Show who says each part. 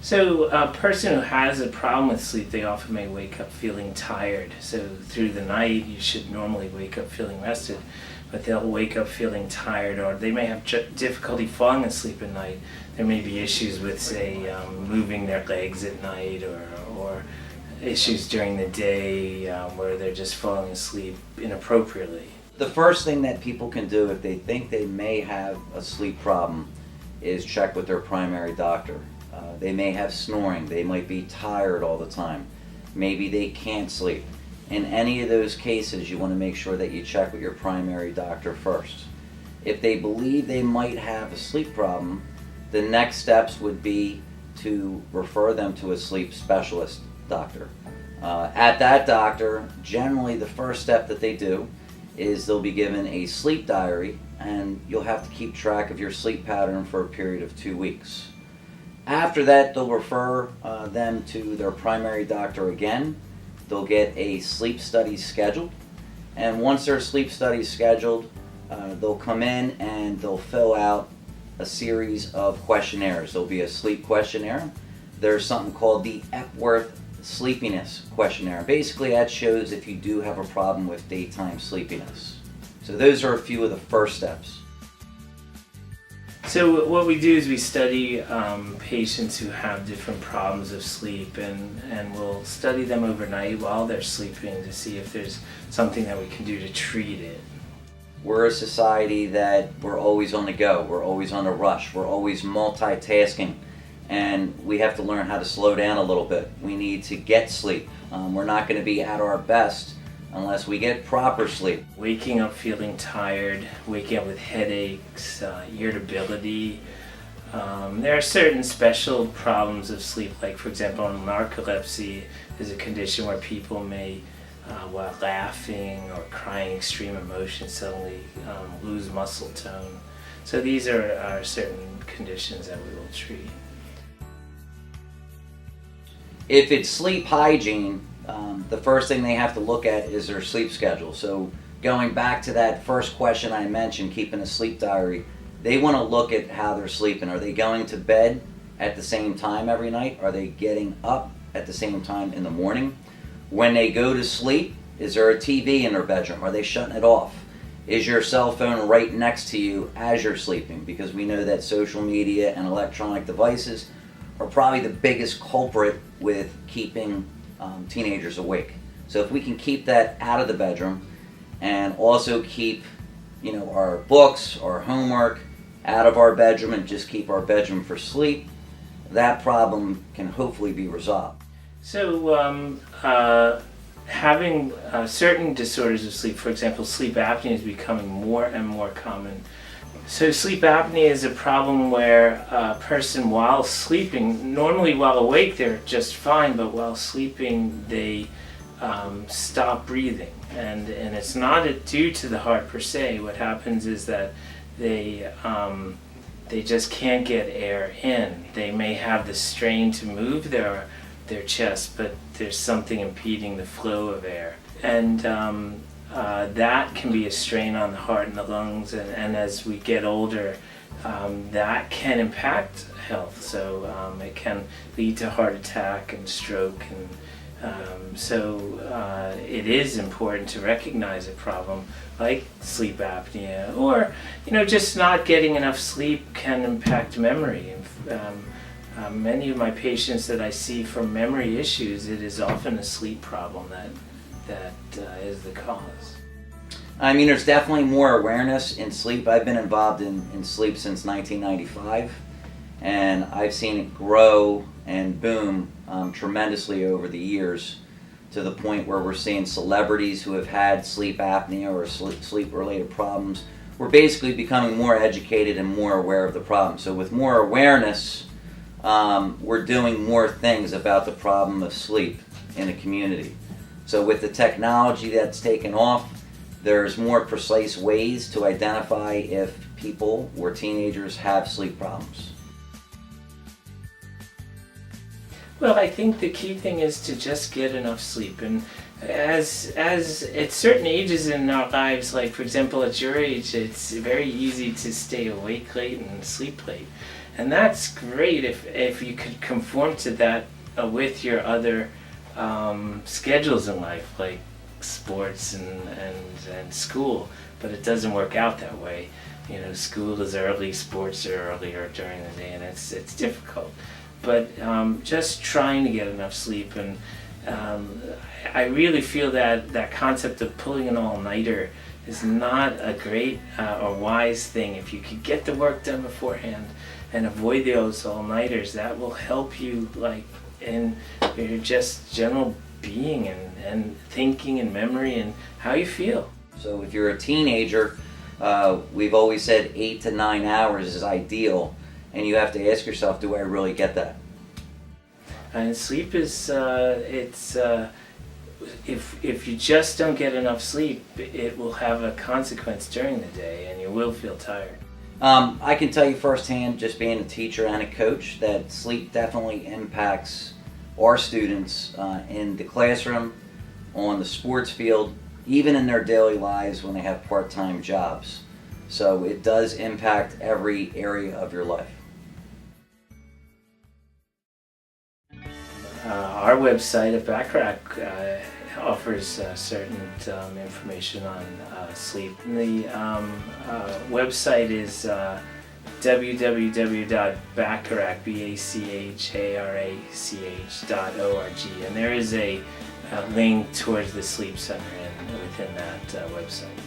Speaker 1: So a person who has a problem with sleep, they often may wake up feeling tired. So through the night, you should normally wake up feeling rested, but they'll wake up feeling tired, or they may have difficulty falling asleep at night. There may be issues with, say, moving their legs at night, or issues during the day where they're just falling asleep inappropriately.
Speaker 2: The first thing that people can do if they think they may have a sleep problem is check with their primary doctor. They may have snoring, they might be tired all the time, maybe they can't sleep. In any of those cases, you want to make sure that you check with your primary doctor first. If they believe they might have a sleep problem, the next steps would be to refer them to a sleep specialist doctor. At that doctor, generally the first step that they do is they'll be given a sleep diary, and you'll have to keep track of your sleep pattern for a period of 2 weeks. After that, they'll refer them to their primary doctor again. They'll get a sleep study scheduled, and once their sleep study is scheduled, they'll come in and they'll fill out a series of questionnaires. There'll be a sleep questionnaire. There's something called the Epworth Sleepiness Questionnaire. Basically, that shows if you do have a problem with daytime sleepiness. So those are a few of the first steps.
Speaker 1: So what we do is we study patients who have different problems of sleep, and we'll study them overnight while they're sleeping to see if there's something that we can do to treat it.
Speaker 2: We're a society that we're always on the go, we're always on the rush, we're always multitasking, and we have to learn how to slow down a little bit. We need to get sleep. We're not going to be at our best unless we get proper sleep.
Speaker 1: Waking up feeling tired, waking up with headaches, irritability. There are certain special problems of sleep, like for example narcolepsy is a condition where people may, while laughing or crying extreme emotion, suddenly lose muscle tone. So these are certain conditions that we will treat.
Speaker 2: If it's sleep hygiene, the first thing they have to look at is their sleep schedule. So going back to that first question I mentioned, keeping a sleep diary, they want to look at how they're sleeping. Are they going to bed at the same time every night? Are they getting up at the same time in the morning? When they go to sleep, is there a TV in their bedroom? Are they shutting it off? Is your cell phone right next to you as you're sleeping? Because we know that social media and electronic devices are probably the biggest culprit with keeping teenagers awake. So if we can keep that out of the bedroom and also keep, our books, our homework out of our bedroom and just keep our bedroom for sleep, that problem can hopefully be resolved.
Speaker 1: So having certain disorders of sleep, for example, sleep apnea, is becoming more and more common. So sleep apnea is a problem where a person, while sleeping, normally while awake they're just fine, but while sleeping they stop breathing. And it's not due to the heart per se. What happens is that they just can't get air in. They may have the strain to move their chest, but there's something impeding the flow of air. And that can be a strain on the heart and the lungs, and as we get older, that can impact health. So it can lead to heart attack and stroke, and so it is important to recognize a problem like sleep apnea, or just not getting enough sleep can impact memory. Many of my patients that I see for memory issues, it is often a sleep problem that is the cause.
Speaker 2: There's definitely more awareness in sleep. I've been involved in sleep since 1995, and I've seen it grow and boom tremendously over the years, to the point where we're seeing celebrities who have had sleep apnea or sleep-related problems. We're basically becoming more educated and more aware of the problem. So with more awareness, we're doing more things about the problem of sleep in the community. So with the technology that's taken off, there's more precise ways to identify if people or teenagers have sleep problems.
Speaker 1: Well, I think the key thing is to just get enough sleep. And as at certain ages in our lives, like for example at your age, it's very easy to stay awake late and sleep late. And that's great if you could conform to that with your other schedules in life, like sports and school. But it doesn't work out that way. You know, school is early, sports are earlier during the day, and it's difficult. But just trying to get enough sleep, and I really feel that concept of pulling an all-nighter is not a great or wise thing. If you could get the work done beforehand and avoid those all-nighters, that will help you, like, in your just general being and thinking and memory and how you feel.
Speaker 2: So if you're a teenager, we've always said 8 to 9 hours is ideal, and you have to ask yourself, do I really get that?
Speaker 1: And sleep is if you just don't get enough sleep, it will have a consequence during the day, and you will feel tired.
Speaker 2: I can tell you firsthand, just being a teacher and a coach, that sleep definitely impacts our students in the classroom, on the sports field, even in their daily lives when they have part-time jobs. So it does impact every area of your life.
Speaker 1: Our website at Bacharach offers certain information on sleep. The website is www.bacharach.org, and there is a link towards the Sleep Center within that website.